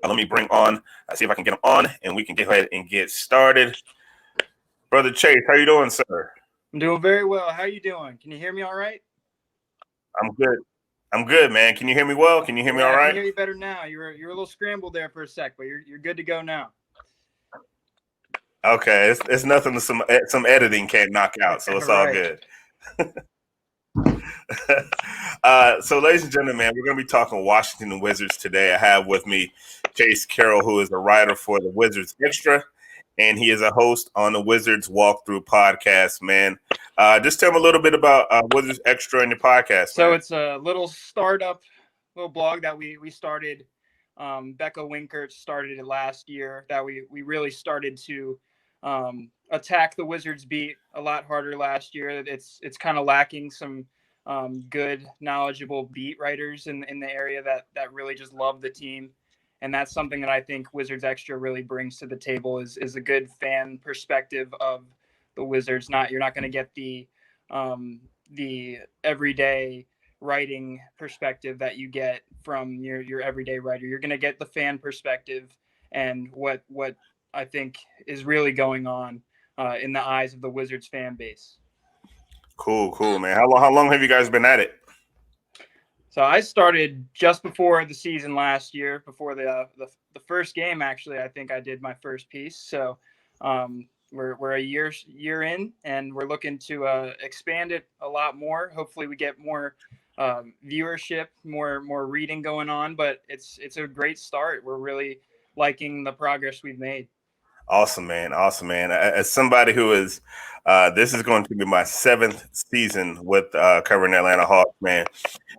Let me bring on, see if I can get him on, and we can go ahead and get started. Brother Chase, how you doing, sir? I'm doing very well. How are you doing? Can you hear me all right? I'm good. I'm good, man. Can you hear me well? Can you hear me Yeah, all I can right? hear you better now. You're a little scrambled there for a sec, but you're good to go now. Okay, it's nothing. Some editing can't knock out, so it's all Right. good. So, ladies and gentlemen, man, we're going to be talking Washington Wizards today. I have with me Chase Carroll, who is a writer for the Wizards Extra, and he is a host on the Wizards Walkthrough podcast. Man, just tell me a little bit about Wizards Extra and your podcast, So man. it's a little startup, little blog that we started. Becca Winkert started it last year. That we really started to attack the Wizards beat a lot harder last year. It's kind of lacking some good, knowledgeable beat writers in the area that really just love the team. And that's something that I think Wizards Extra really brings to the table is a good fan perspective of the Wizards. You're not going to get the everyday writing perspective that you get from your everyday writer. You're going to get the fan perspective and what I think is really going on in the eyes of the Wizards fan base. Cool, man. How long have you guys been at it? So I started just before the season last year, before the first game. Actually, I think I did my first piece. So we're a year in, and we're looking to expand it a lot more. Hopefully, we get more viewership, more reading going on. But it's a great start. We're really liking the progress we've made. Awesome, man. Awesome, man. As somebody who is, this is going to be my seventh season with covering the Atlanta Hawks, man.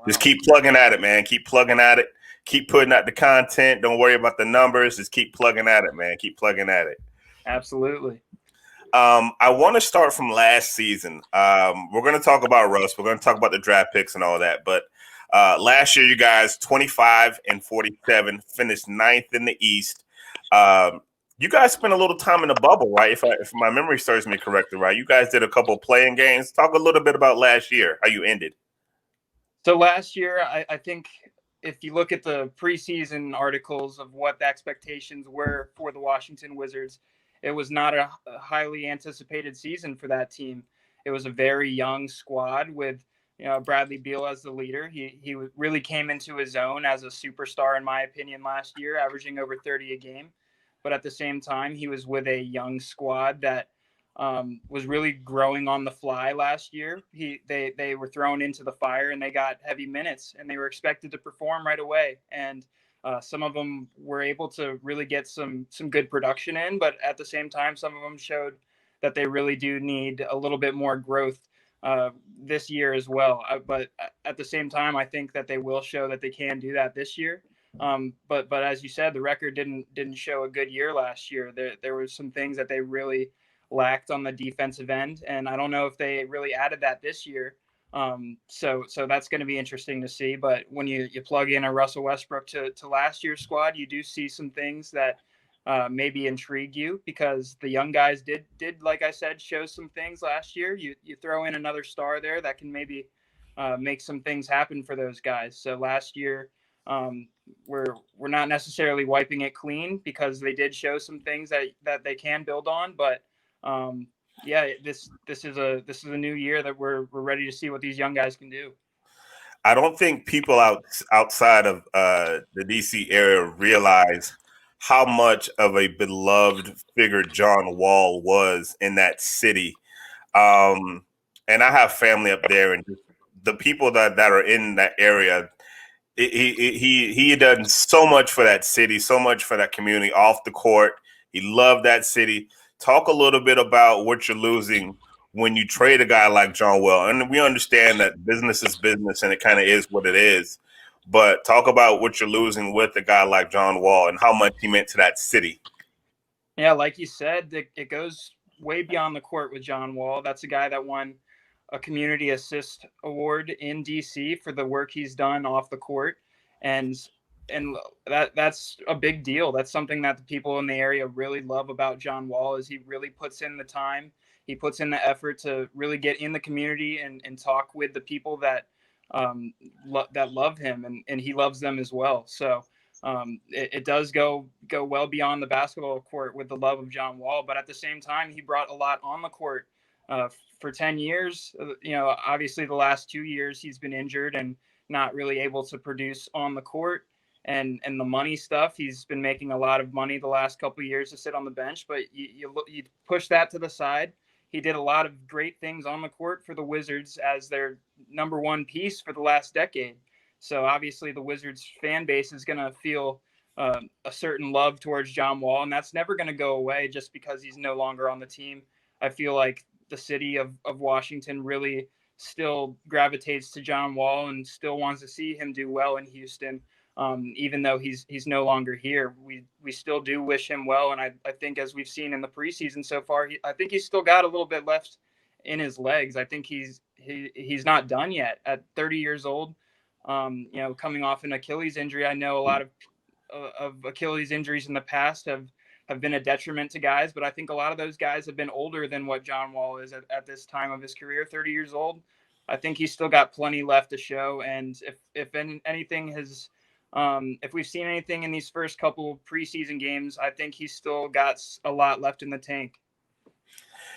Just Wow. keep plugging at it, man. Keep plugging at it. Keep putting out the content. Don't worry about the numbers. Just keep plugging at it, man. Keep plugging at it. Absolutely. I want to start from last season. We're going to talk about Russ. We're going to talk about the draft picks and all that. But last year, you guys 25-47 finished ninth in the East. You guys spent a little time in the bubble, right? If my memory serves me correctly, right? You guys did a couple of playing games. Talk a little bit about last year, how you ended. So last year, I think if you look at the preseason articles of what the expectations were for the Washington Wizards, it was not a highly anticipated season for that team. It was a very young squad with Bradley Beal as the leader. He really came into his own as a superstar, in my opinion, last year, averaging over 30 a game. But at the same time, he was with a young squad that was really growing on the fly last year. They were thrown into the fire and they got heavy minutes and they were expected to perform right away. And some of them were able to really get some good production in, but at the same time, some of them showed that they really do need a little bit more growth this year as well. But at the same time, I think that they will show that they can do that this year. But as you said, the record didn't show a good year last year. There were some things that they really lacked on the defensive end, and I don't know if they really added that this year. So that's going to be interesting to see. But when you plug in a Russell Westbrook to last year's squad, you do see some things that maybe intrigue you because the young guys did like I said show some things last year. You throw in another star there that can maybe make some things happen for those guys. So last year. We're not necessarily wiping it clean because they did show some things that they can build on, but yeah, this is a new year that we're ready to see what these young guys can do. I don't think people outside of the DC area realize how much of a beloved figure John Wall was in that city. And I have family up there, and just the people that are in that area. He done so much for that city, so much for that community off the court. He loved that city. Talk a little bit about what you're losing when you trade a guy like John Wall. And we understand that business is business and it kind of is what it is. But talk about what you're losing with a guy like John Wall and how much he meant to that city. Yeah, like you said, it goes way beyond the court with John Wall. That's a guy that won a community assist award in DC for the work he's done off the court, and that's a big deal. That's something that the people in the area really love about John Wall is he really puts in the time, he puts in the effort to really get in the community and talk with the people that that love him, and he loves them as well. So It does go well beyond the basketball court with the love of John Wall, but at the same time, he brought a lot on the court. For 10 years, obviously the last 2 years he's been injured and not really able to produce on the court. And the money stuff, he's been making a lot of money the last couple of years to sit on the bench, but you push that to the side. He did a lot of great things on the court for the Wizards as their number one piece for the last decade. So obviously the Wizards fan base is going to feel a certain love towards John Wall, and that's never going to go away just because he's no longer on the team. I feel like the city of Washington really still gravitates to John Wall and still wants to see him do well in Houston. Even though he's no longer here, we still do wish him well. And I think as we've seen in the preseason so far, I think he's still got a little bit left in his legs. I think he's not done yet at 30 years old. Coming off an Achilles injury, I know a lot of Achilles injuries in the past have been a detriment to guys, but I think a lot of those guys have been older than what John Wall is at this time of his career, 30 years old. I think he's still got plenty left to show. And if anything has, if we've seen anything in these first couple of preseason games, I think he's still got a lot left in the tank.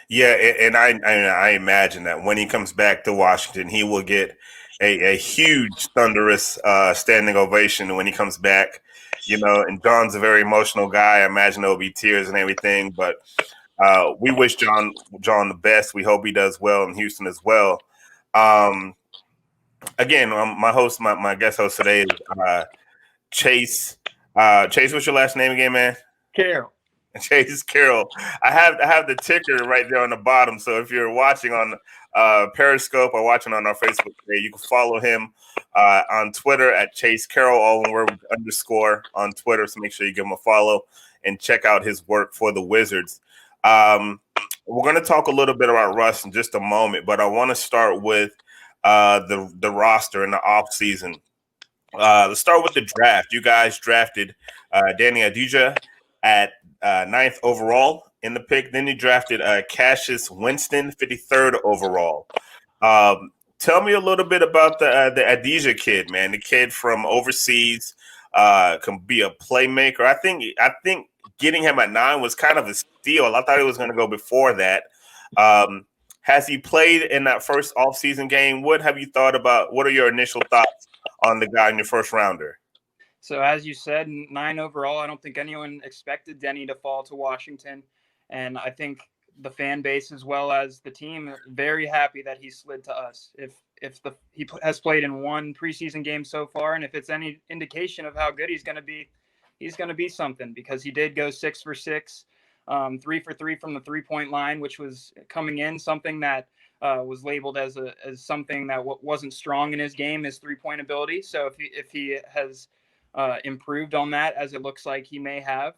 Yeah, and I imagine that when he comes back to Washington, he will get a huge, thunderous standing ovation when he comes back. And John's a very emotional guy. I imagine there'll be tears and everything, but we wish John the best. We hope he does well in Houston as well. Again, my guest host today is Chase. Chase, what's your last name again, man? Carroll. Chase Carroll. I have the ticker right there on the bottom. So if you're watching on Periscope or watching on our Facebook page, you can follow him on Twitter at Chase Carroll, all one word _ on Twitter. So make sure you give him a follow and check out his work for the Wizards. We're going to talk a little bit about Russ in just a moment, but I want to start with the roster in the offseason. Let's start with the draft. You guys drafted Danny Adija at 9th overall in the pick. Then you drafted Cassius Winston, 53rd overall. Tell me a little bit about the Adija kid, man. The kid from overseas can be a playmaker. I think getting him at 9 was kind of a steal. I thought he was going to go before that. Has he played in that first offseason game? What have you thought about? What are your initial thoughts on the guy in your first rounder? So as you said, 9 overall, I don't think anyone expected Denny to fall to Washington. And I think the fan base as well as the team are very happy that he slid to us. He has played in one preseason game so far, and if it's any indication of how good he's going to be something, because he did go 6 for 6, 3 for 3 from the 3-point line, which was coming in something that was labeled as something that wasn't strong in his game, his 3-point ability. So if he has improved on that, as it looks like he may have,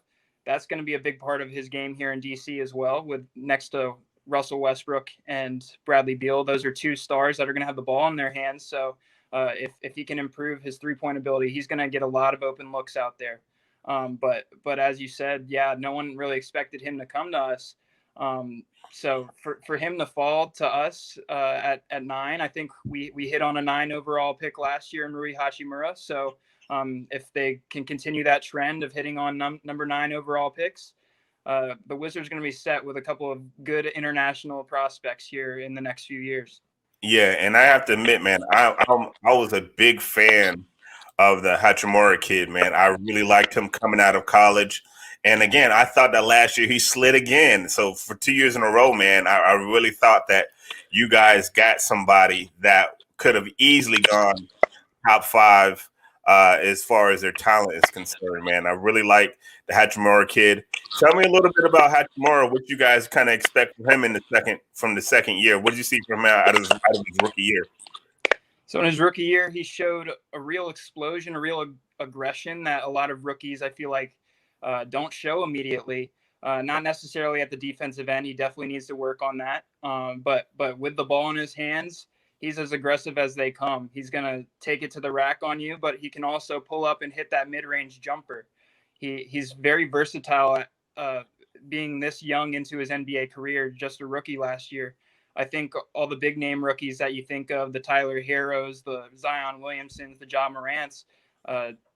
that's going to be a big part of his game here in DC as well, with next to Russell Westbrook and Bradley Beal. Those are 2 stars that are going to have the ball in their hands. So if he can improve his 3-point ability, he's going to get a lot of open looks out there. But as you said, yeah, no one really expected him to come to us. So for him to fall to us at 9, I think we hit on a 9 overall pick last year in Rui Hachimura. So if they can continue that trend of hitting on number 9 overall picks, the Wizards are going to be set with a couple of good international prospects here in the next few years. Yeah, and I have to admit, man, I was a big fan of the Hachimura kid, man. I really liked him coming out of college. And again, I thought that last year he slid again. So for 2 years in a row, man, I really thought that you guys got somebody that could have easily gone top 5 as far as their talent is concerned, man. I really like the Hachimura kid. Tell me a little bit about Hachimura, what you guys kind of expect from him from the second year. What did you see from him out of his rookie year? So in his rookie year, he showed a real explosion, a real aggression that a lot of rookies, I feel like, don't show immediately. Not necessarily at the defensive end. He definitely needs to work on that. But with the ball in his hands, he's as aggressive as they come. He's going to take it to the rack on you, but he can also pull up and hit that mid-range jumper. He's very versatile at being this young into his NBA career, just a rookie last year. I think all the big name rookies that you think of, the Tyler Herros, the Zion Williamsons, the Ja Morants,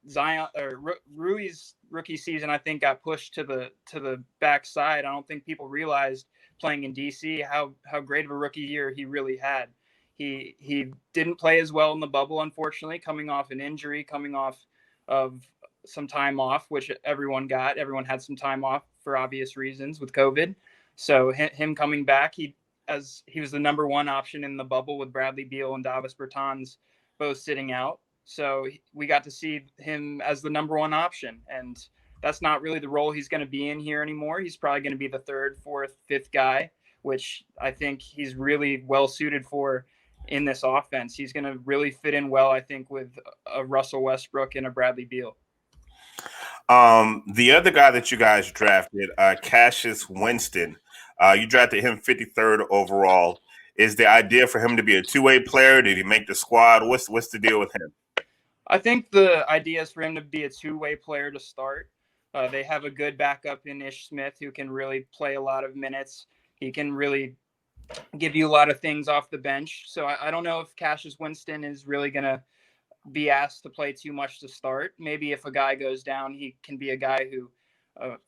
Zion or Rui's rookie season, I think, got pushed to the backside. I don't think people realized playing in DC how great of a rookie year he really had. He didn't play as well in the bubble, unfortunately, coming off an injury, coming off of some time off, which everyone got. Everyone had some time off for obvious reasons with COVID. So him coming back, he was the number one option in the bubble with Bradley Beal and Davis Bertans both sitting out. So we got to see him as the number one option. And that's not really the role he's going to be in here anymore. He's probably going to be the third, fourth, fifth guy, which I think he's really well suited for in this offense. He's going to really fit in well, I think, with a Russell Westbrook and a Bradley Beal. The other guy that you guys drafted, Cassius Winston, you drafted him 53rd overall. Is the idea for him to be a two-way player? Did he make the squad? What's the deal with him? I think the idea is for him to be a two-way player to start. They have a good backup in Ish Smith who can really play a lot of minutes. He can really give you a lot of things off the bench. So I don't know if Cassius Winston is really going to be asked to play too much to start. Maybe if a guy goes down, he can be a guy who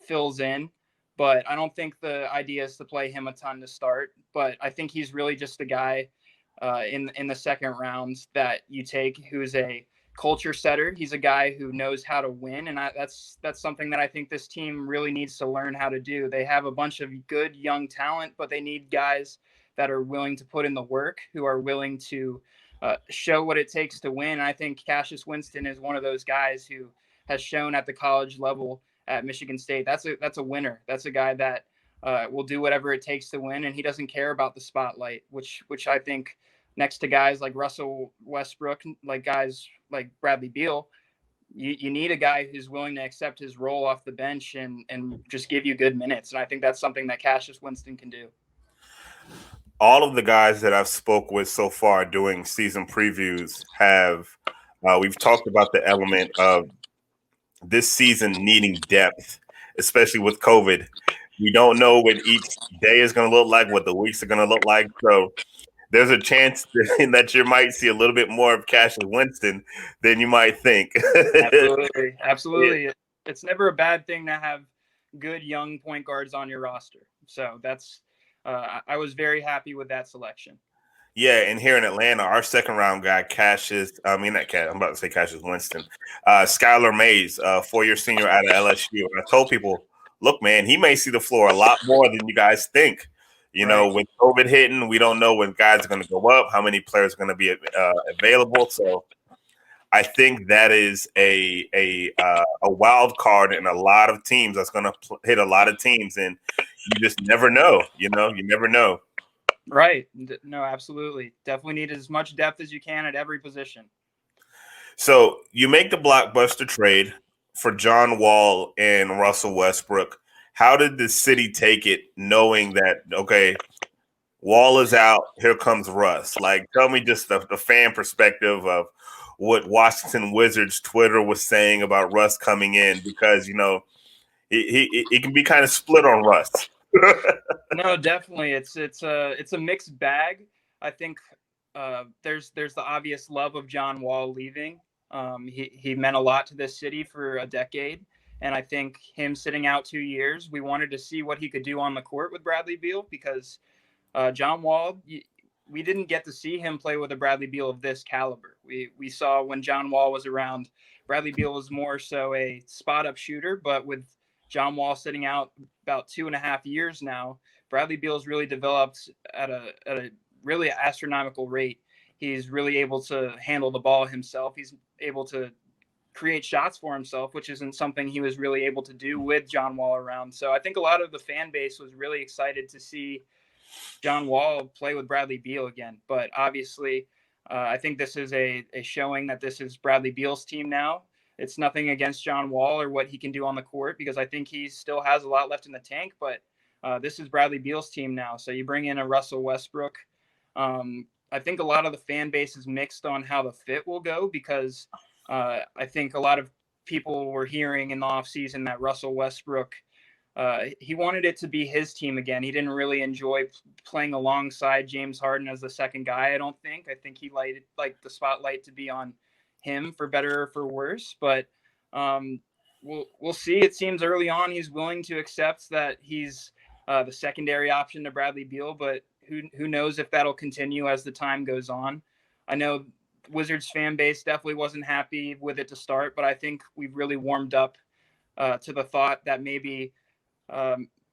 fills in. But I don't think the idea is to play him a ton to start. But I think he's really just a guy in the second round that you take who's a culture setter. He's a guy who knows how to win, and that's something that I think this team really needs to learn how to do. They have a bunch of good young talent, but they need guys that are willing to put in the work, who are willing to show what it takes to win. And I think Cassius Winston is one of those guys who has shown at the college level at Michigan State. That's a winner. That's a guy that will do whatever it takes to win, and he doesn't care about the spotlight, which I think next to guys like Russell Westbrook, like guys like Bradley Beal, you need a guy who's willing to accept his role off the bench and just give you good minutes. And I think that's something that Cassius Winston can do. All of the guys that I've spoke with so far doing season previews have we've talked about the element of this season needing depth, especially with COVID. We don't know what each day is going to look like, what the weeks are going to look like. So there's a chance that you might see a little bit more of Cassius Winston than you might think. Absolutely. Yeah. It's never a bad thing to have good young point guards on your roster. So that's I was very happy with that selection. Yeah, and here in Atlanta, our second round guy, I'm about to say Cassius Winston, Skylar Mays, 4-year senior out of LSU. And I told people, look, man, he may see the floor a lot more than you guys think. You know, with COVID hitting, we don't know when guys are going to go up, how many players are going to be available. So I think that is a wild card in a lot of teams that's going to hit a lot of teams, and you just never know. You never know. Right. No, absolutely. Definitely need as much depth as you can at every position. So you make the blockbuster trade for John Wall and Russell Westbrook. How did the city take it, knowing that, okay, Wall is out, here comes Russ? Like, tell me just the fan perspective of what Washington Wizards Twitter was saying about Russ coming in, because, it can be kind of split on Russ. No, definitely. It's a mixed bag. I think there's the obvious love of John Wall leaving. He meant a lot to this city for a decade. And I think him sitting out 2 years, we wanted to see what he could do on the court with Bradley Beal, because John Wall, we didn't get to see him play with a Bradley Beal of this caliber. We saw when John Wall was around, Bradley Beal was more so a spot-up shooter, but with John Wall sitting out about 2.5 years now, Bradley Beal's really developed at a really astronomical rate. He's really able to handle the ball himself. He's able to create shots for himself, which isn't something he was really able to do with John Wall around. So I think a lot of the fan base was really excited to see John Wall play with Bradley Beal again. But obviously, I think this is a showing that this is Bradley Beal's team now. It's nothing against John Wall or what he can do on the court, because I think he still has a lot left in the tank. But this is Bradley Beal's team now. So you bring in a Russell Westbrook. I think a lot of the fan base is mixed on how the fit will go, because I think a lot of people were hearing in the offseason that Russell Westbrook, he wanted it to be his team again. He didn't really enjoy playing alongside James Harden as the second guy, I don't think. I think he liked the spotlight to be on him, for better or for worse. But We'll see. It seems early on he's willing to accept that he's the secondary option to Bradley Beal, but who knows if that'll continue as the time goes on. I know Wizards fan base definitely wasn't happy with it to start, but I think we've really warmed up to the thought that maybe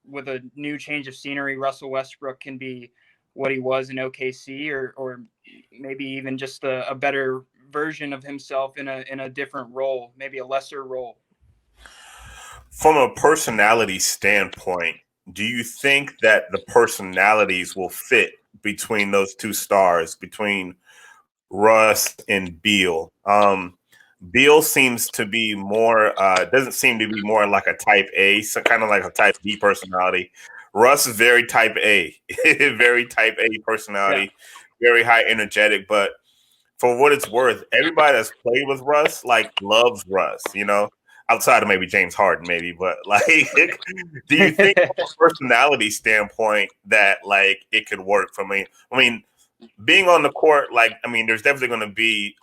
with a new change of scenery, Russell Westbrook can be what he was in OKC, or maybe even just a better version of himself in a different role, maybe a lesser role. From a personality standpoint, do you think that the personalities will fit between those two stars, between Russ and Beal? Beal seems to be more, doesn't seem to be more like a type A, so kind of like a type B personality. Russ is very type A, very type A personality, very high energetic. But for what it's worth, everybody that's played with Russ like loves Russ, outside of maybe James Harden, maybe. But like, do you think from a personality standpoint that like it could work for me? I mean, being on the court, there's definitely going to be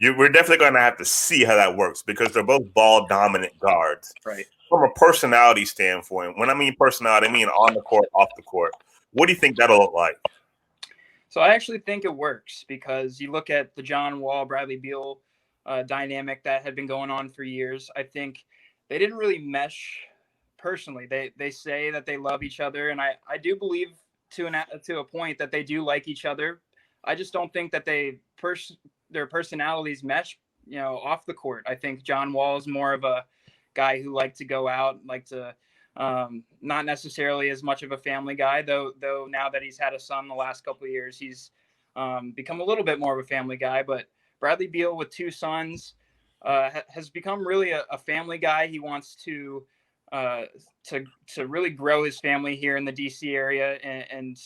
we're definitely going to have to see how that works because they're both ball dominant guards. Right. From a personality standpoint, when I mean personality, I mean on the court, off the court. What do you think that'll look like? So I actually think it works because you look at the John Wall, Bradley Beal dynamic that had been going on for years. I think they didn't really mesh personally. They say that they love each other, and I do believe to a point that they do like each other. I just don't think that their personalities mesh, off the court. I think John Wall is more of a guy who liked to go out, like to not necessarily as much of a family guy, though now that he's had a son the last couple of years, he's become a little bit more of a family guy. But Bradley Beal with two sons has become really a family guy. He wants to really grow his family here in the DC area and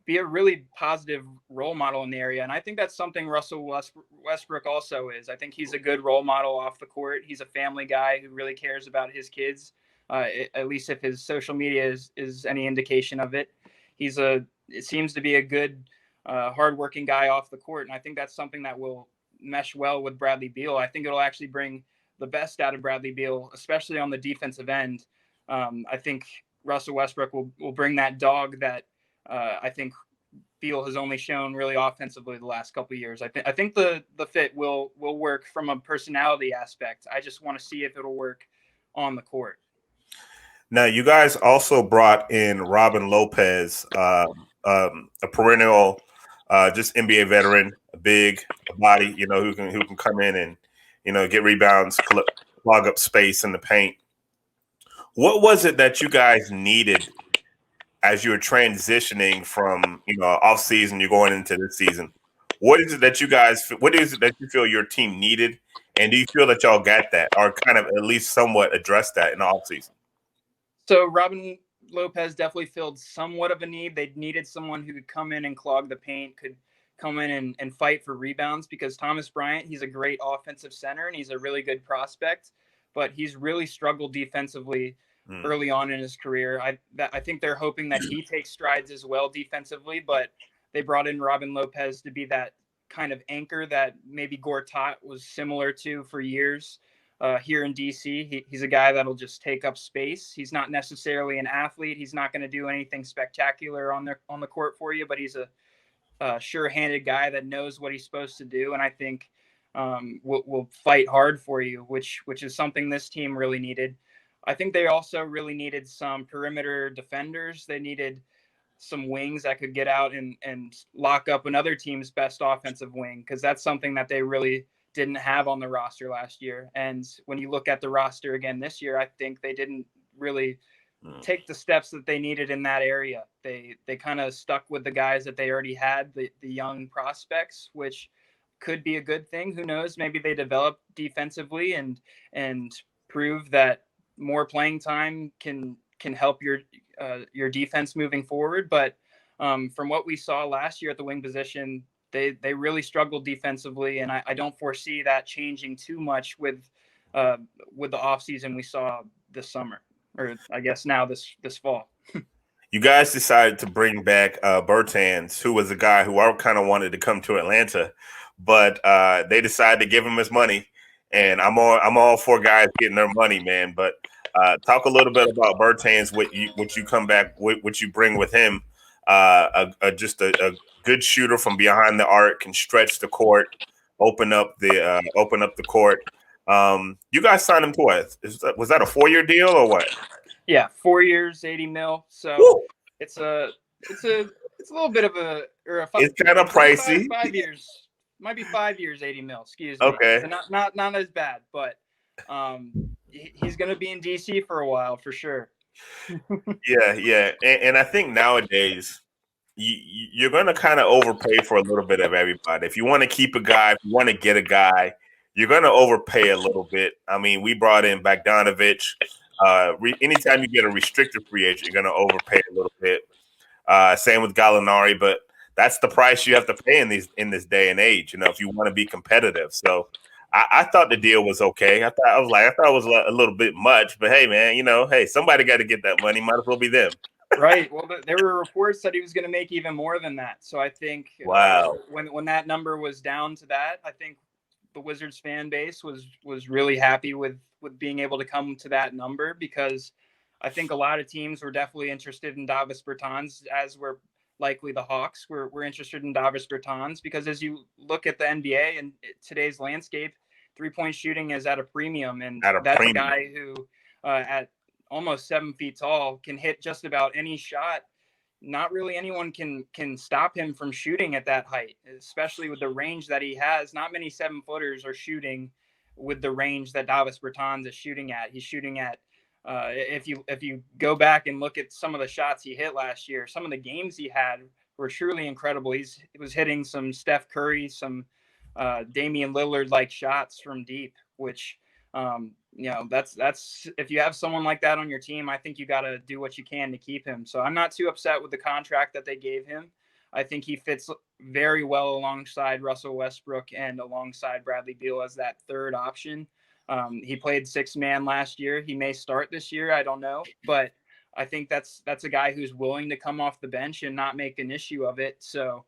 be a really positive role model in the area. And I think that's something Russell Westbrook also is. I think he's a good role model off the court. He's a family guy who really cares about his kids. At least if his social media is any indication of it. It seems to be a good, hardworking guy off the court. And I think that's something that will mesh well with Bradley Beal. I think it'll actually bring the best out of Bradley Beal, especially on the defensive end. I think Russell Westbrook will bring that dog that I think Beal has only shown really offensively the last couple of years. I think the fit will work from a personality aspect. I just want to see if it'll work on the court. Now, you guys also brought in Robin Lopez, a perennial, just NBA veteran, a big body, who can come in and, get rebounds, clog up space in the paint. What was it that you guys needed as you were transitioning from, off season, you're going into this season? What is it that you feel your team needed? And do you feel that y'all got that or kind of at least somewhat addressed that in the off season? So Robin Lopez definitely filled somewhat of a need. They needed someone who could come in and clog the paint, could come in and fight for rebounds because Thomas Bryant, he's a great offensive center and he's a really good prospect, but he's really struggled defensively early on in his career. I think they're hoping that he takes strides as well defensively, but they brought in Robin Lopez to be that kind of anchor that maybe Gortat was similar to for years. Here in DC, he's a guy that'll just take up space. He's not necessarily an athlete. He's not going to do anything spectacular on the court for you, but he's a sure-handed guy that knows what he's supposed to do. And I think will fight hard for you, which is something this team really needed. I think they also really needed some perimeter defenders. They needed some wings that could get out and lock up another team's best offensive wing, because that's something that they really didn't have on the roster last year. And when you look at the roster again this year, I think they didn't really take the steps that they needed in that area. They kind of stuck with the guys that they already had, the young prospects, which could be a good thing. Who knows? Maybe they develop defensively and prove that more playing time can help your defense moving forward. But from what we saw last year at the wing position, they really struggled defensively, and I don't foresee that changing too much with the offseason we saw this summer, or I guess now this fall. You guys decided to bring back Bertans, who was a guy who I kind of wanted to come to Atlanta, but they decided to give him his money and I'm all for guys getting their money, man. But talk a little bit about Bertans, what you come back, what you bring with him. Just a good shooter from behind the arc, can stretch the court, open up the court. You guys signed him to what? Was that a 4-year deal or what? Yeah, 4 years, 80 mil. So Woo! it's a little bit of It's kind of maybe pricey. 5 years, might be 5 years, 80 mil. Excuse me. Okay. So not as bad, but he's going to be in DC for a while for sure. Yeah. And I think nowadays you're going to kind of overpay for a little bit of everybody. If you want to keep a guy, if you want to get a guy, you're going to overpay a little bit. I mean, we brought in Bogdanovich. Anytime you get a restricted free agent, you're going to overpay a little bit. Same with Gallinari, but that's the price you have to pay in this day and age. If you want to be competitive. So I thought the deal was okay. I thought it was a little bit much, but hey, man, hey, somebody got to get that money. Might as well be them. Right. Well, there were reports that he was going to make even more than that. So I think wow, when that number was down to that, I think the Wizards fan base was really happy with being able to come to that number, because I think a lot of teams were definitely interested in Davis Bertans, as were likely the Hawks were interested in Davis Bertans, because as you look at the NBA and today's landscape, 3-point shooting is at a premium, and that's a guy who at almost 7 feet tall can hit just about any shot. Not really anyone can stop him from shooting at that height, especially with the range that he has. Not many 7-footers are shooting with the range that Davis Bertans is shooting at. He's shooting at if you go back and look at some of the shots he hit last year, some of the games he had were truly incredible. He was hitting some Steph Curry, some Damian Lillard like shots from deep, which that's if you have someone like that on your team, I think you got to do what you can to keep him. So I'm not too upset with the contract that they gave him. I think he fits very well alongside Russell Westbrook and alongside Bradley Beal as that third option. He played 6-man last year. He may start this year. I don't know, but I think that's a guy who's willing to come off the bench and not make an issue of it. So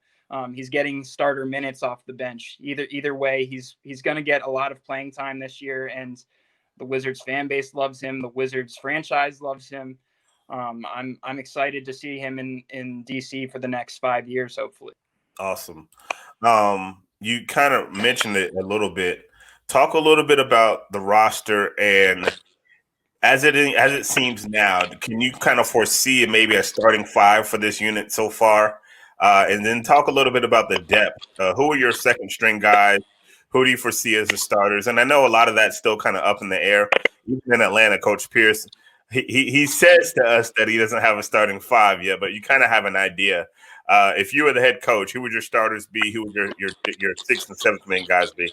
he's getting starter minutes off the bench. Either way, he's going to get a lot of playing time this year, and the Wizards fan base loves him. The Wizards franchise loves him. I'm excited to see him in DC for the next 5 years, hopefully. Awesome. You kind of mentioned it a little bit. Talk a little bit about the roster, and as it seems now, can you kind of foresee maybe a starting 5 for this unit so far? And then talk a little bit about the depth. Who are your second string guys? Who do you foresee as the starters? And I know a lot of that's still kind of up in the air. Even in Atlanta, Coach Pierce, he says to us that he doesn't have a starting 5 yet, but you kind of have an idea. If you were the head coach, who would your starters be? Who would your 6th and 7th man guys be?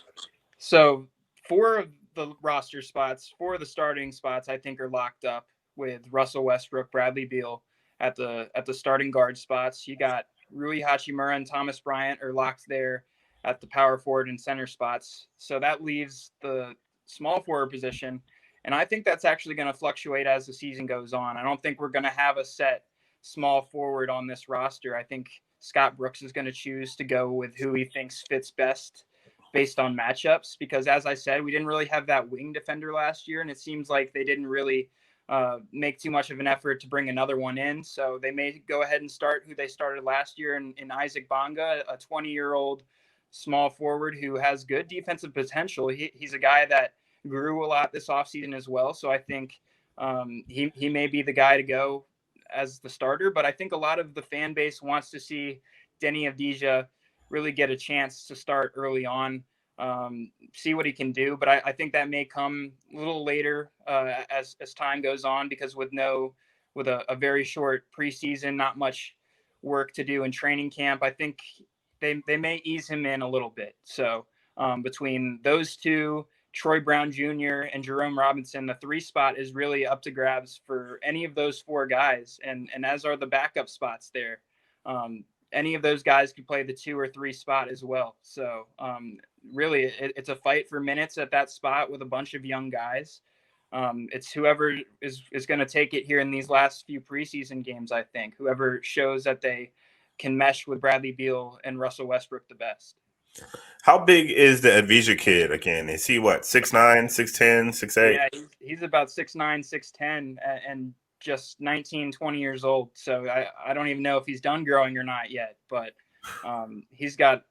So 4 of the roster spots, 4 of the starting spots, I think are locked up with Russell Westbrook, Bradley Beal at the starting guard spots. You got Rui Hachimura and Thomas Bryant are locked there at the power forward and center spots. So that leaves the small forward position. And I think that's actually going to fluctuate as the season goes on. I don't think we're going to have a set small forward on this roster. I think Scott Brooks is going to choose to go with who he thinks fits best based on matchups, because as I said, we didn't really have that wing defender last year, and it seems like they didn't really make too much of an effort to bring another one in. So they may go ahead and start who they started last year in Isaac Bonga, a 20-year-old small forward who has good defensive potential. He's a guy that grew a lot this offseason as well. So I think he may be the guy to go as the starter, but I think a lot of the fan base wants to see Denny Avdija really get a chance to start early on, see what he can do. But I think that may come a little later as time goes on, because with a very short preseason, not much work to do in training camp, I think they may ease him in a little bit. So between those two, Troy Brown Jr. and Jerome Robinson, the 3 spot is really up to grabs for any of those 4 guys, and as are the backup spots there. Any of those guys could play the 2 or 3 spot as well. So really, it's a fight for minutes at that spot with a bunch of young guys. It's whoever is going to take it here in these last few preseason games, I think. Whoever shows that they can mesh with Bradley Beal and Russell Westbrook the best. How big is the Avija kid again? Is he what, 6'9", 6'10", 6'8"? Yeah, he's about 6'9", 6'10", and just 19, 20 years old. So I don't even know if he's done growing or not yet, but he's got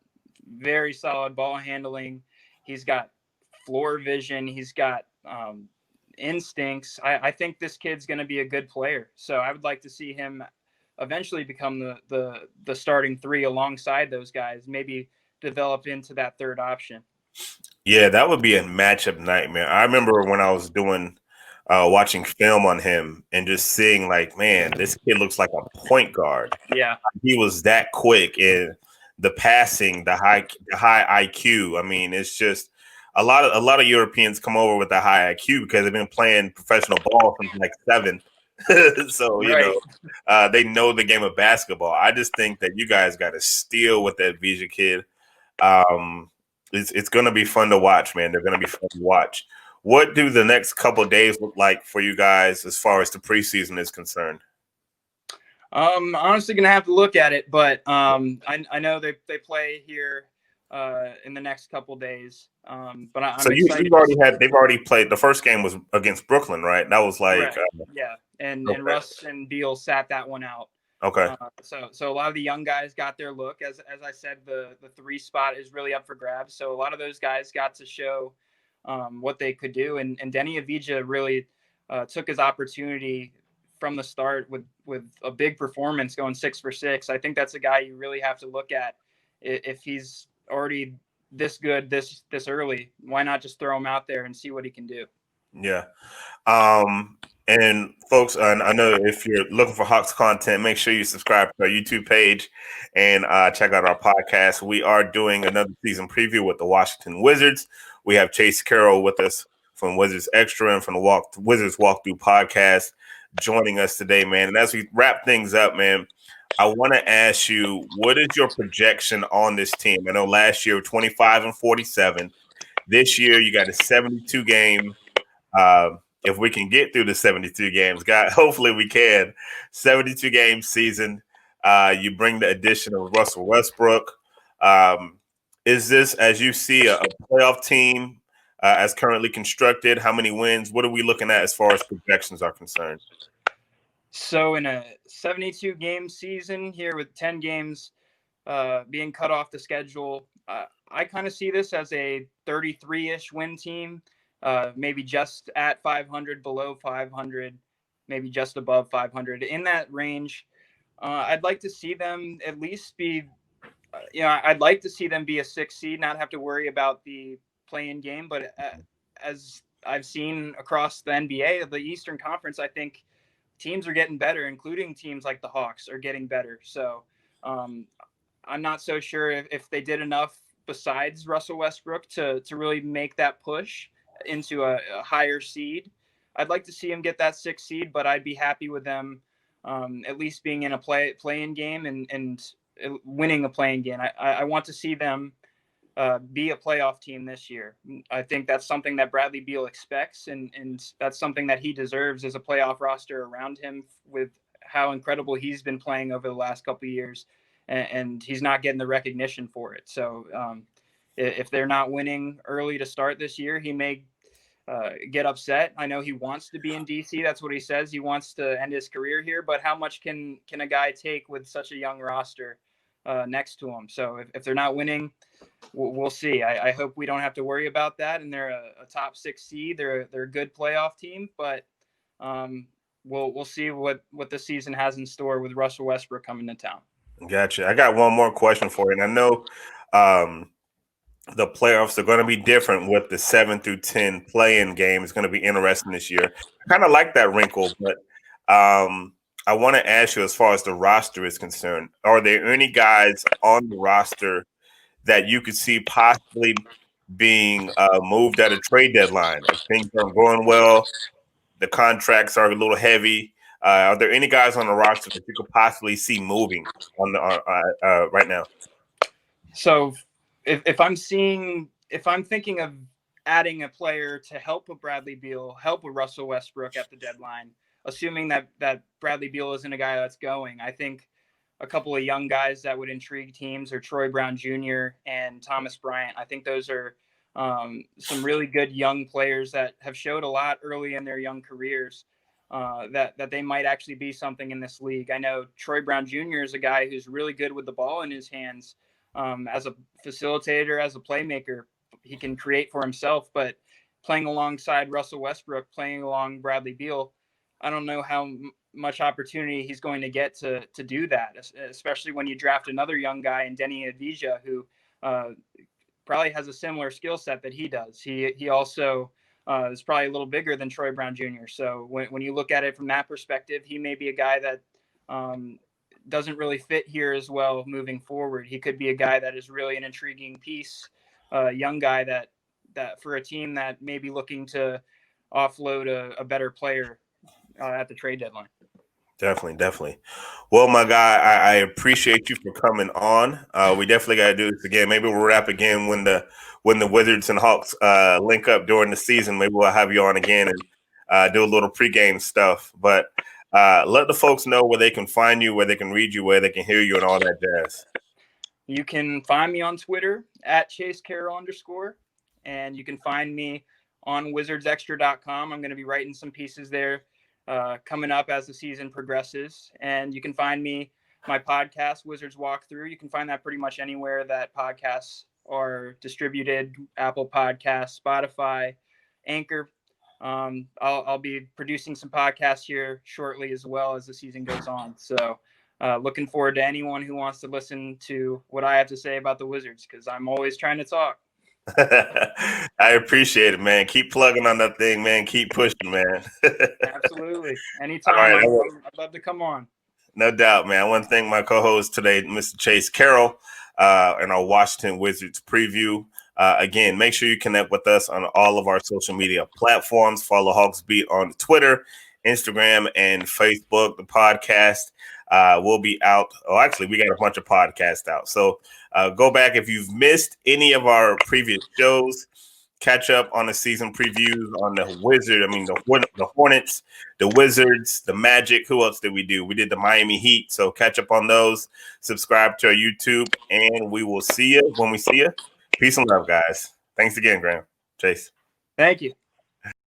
very solid ball handling. He's got floor vision. He's got instincts. I think this kid's going to be a good player. So I would like to see him eventually become the starting three alongside those guys, maybe develop into that third option. Yeah, that would be a matchup nightmare. I remember when I was doing watching film on him and just seeing like, man, this kid looks like a point guard. Yeah. He was that quick, and the passing, the high IQ. I mean, it's just a lot of Europeans come over with the high IQ because they've been playing professional ball since like 7. So Right. they know the game of basketball. I just think that you guys got to steal with that Vija kid. Um, it's going to be fun to watch, man. They're going to be fun to watch. What do the next couple of days look like for you guys as far as the preseason is concerned? Honestly gonna have to look at it, but I know they play here in the next couple days. But I'm So excited. they've already played. The first game was against Brooklyn, right? That was like Correct. Yeah, and okay. Russ and Beal sat that one out. Okay. So a lot of the young guys got their look. As I said, the 3 spot is really up for grabs. So a lot of those guys got to show what they could do, and Denny Avija really took his opportunity from the start with a big performance, going 6 for 6. I think that's a guy you really have to look at if he's already this good this early. Why not just throw him out there and see what he can do? Yeah. And folks, I know if you're looking for Hawks content, make sure you subscribe to our YouTube page and check out our podcast. We are doing another season preview with the Washington Wizards. We have Chase Carroll with us from WizardsXtra and from the Wizards Walkthrough podcast joining us today, man. And as we wrap things up, man, I want to ask you, what is your projection on this team? I know last year 25-47. This year you got a 72 game. If we can get through the 72 games, God, hopefully we can. 72 game season. You bring the addition of Russell Westbrook. Is this, as you see, a playoff team as currently constructed? How many wins? What are we looking at as far as projections are concerned? So in a 72 game season here with 10 games being cut off the schedule, I kind of see this as a 33-ish win team, maybe just at 500, below 500, maybe just above 500. In that range, I'd like to see them at least be, I'd like to see them be a 6 seed, not have to worry about the play-in game. But as I've seen across the NBA, the Eastern Conference, I think teams are getting better, including teams like the Hawks are getting better. So I'm not so sure if they did enough besides Russell Westbrook to really make that push into a higher seed. I'd like to see him get that 6 seed, but I'd be happy with them at least being in a play-in game and winning a play-in game. I want to see them be a playoff team this year. I think that's something that Bradley Beal expects, and that's something that he deserves as a playoff roster around him with how incredible he's been playing over the last couple of years, and he's not getting the recognition for it. So if they're not winning early to start this year, he may get upset. I know he wants to be in DC. That's what he says. He wants to end his career here, but how much can a guy take with such a young roster next to him? So if they're not winning, we'll see. I hope we don't have to worry about that, and they're a top 6 seed. They're a good playoff team, but we'll see what the season has in store with Russell Westbrook coming to town. Gotcha. I got one more question for you, and I know the playoffs are going to be different with the 7 through 10 play-in game. It's going to be interesting this year. I kind of like that wrinkle, but I want to ask you, as far as the roster is concerned, are there any guys on the roster that you could see possibly being moved at a trade deadline if things aren't going well, the contracts are a little heavy? Are there any guys on the roster that you could possibly see moving on the right now? So if I'm thinking of adding a player to help with Bradley Beal, help with Russell Westbrook at the deadline, assuming that Bradley Beal isn't a guy that's going, I think a couple of young guys that would intrigue teams are Troy Brown Jr. and Thomas Bryant. I think those are some really good young players that have showed a lot early in their young careers that they might actually be something in this league. I know Troy Brown Jr. is a guy who's really good with the ball in his hands as a facilitator, as a playmaker. He can create for himself, but playing alongside Russell Westbrook, playing along Bradley Beal, I don't know how much opportunity he's going to get to do that, especially when you draft another young guy in Denny Avdija, who probably has a similar skill set that he does. He also is probably a little bigger than Troy Brown Jr. So when you look at it from that perspective, he may be a guy that doesn't really fit here as well moving forward. He could be a guy that is really an intriguing piece, young guy that for a team that may be looking to offload a better player at the trade deadline. Definitely. Well, my guy, I appreciate you for coming on. We definitely got to do this again. Maybe we'll wrap again when the Wizards and Hawks link up during the season. Maybe we'll have you on again and do a little pregame stuff. But let the folks know where they can find you, where they can read you, where they can hear you, and all that jazz. You can find me on Twitter at Chase Carroll _, and you can find me on WizardsXtra.com. I'm going to be writing some pieces there coming up as the season progresses. And you can find my podcast, Wizards Walkthrough. You can find that pretty much anywhere that podcasts are distributed: Apple Podcasts, Spotify, Anchor. I'll be producing some podcasts here shortly as well as the season goes on. So looking forward to anyone who wants to listen to what I have to say about the Wizards, because I'm always trying to talk. I appreciate it, man. Keep plugging on that thing, man. Keep pushing, man. Absolutely. Anytime. Right, I'd love to come on. No doubt, man. I want to thank my co-host today, Mr. Chase Carroll, and our Washington Wizards preview. Again, make sure you connect with us on all of our social media platforms. Follow Hawksbeat on Twitter, Instagram, and Facebook. The podcast will be out. Oh, actually, we got a bunch of podcasts out. So go back if you've missed any of our previous shows. Catch up on the season previews on the the Hornets, the Wizards, the Magic. Who else did we do? We did the Miami Heat. So catch up on those. Subscribe to our YouTube, and we will see you when we see you. Peace and love, guys. Thanks again, Graham. Chase. Thank you.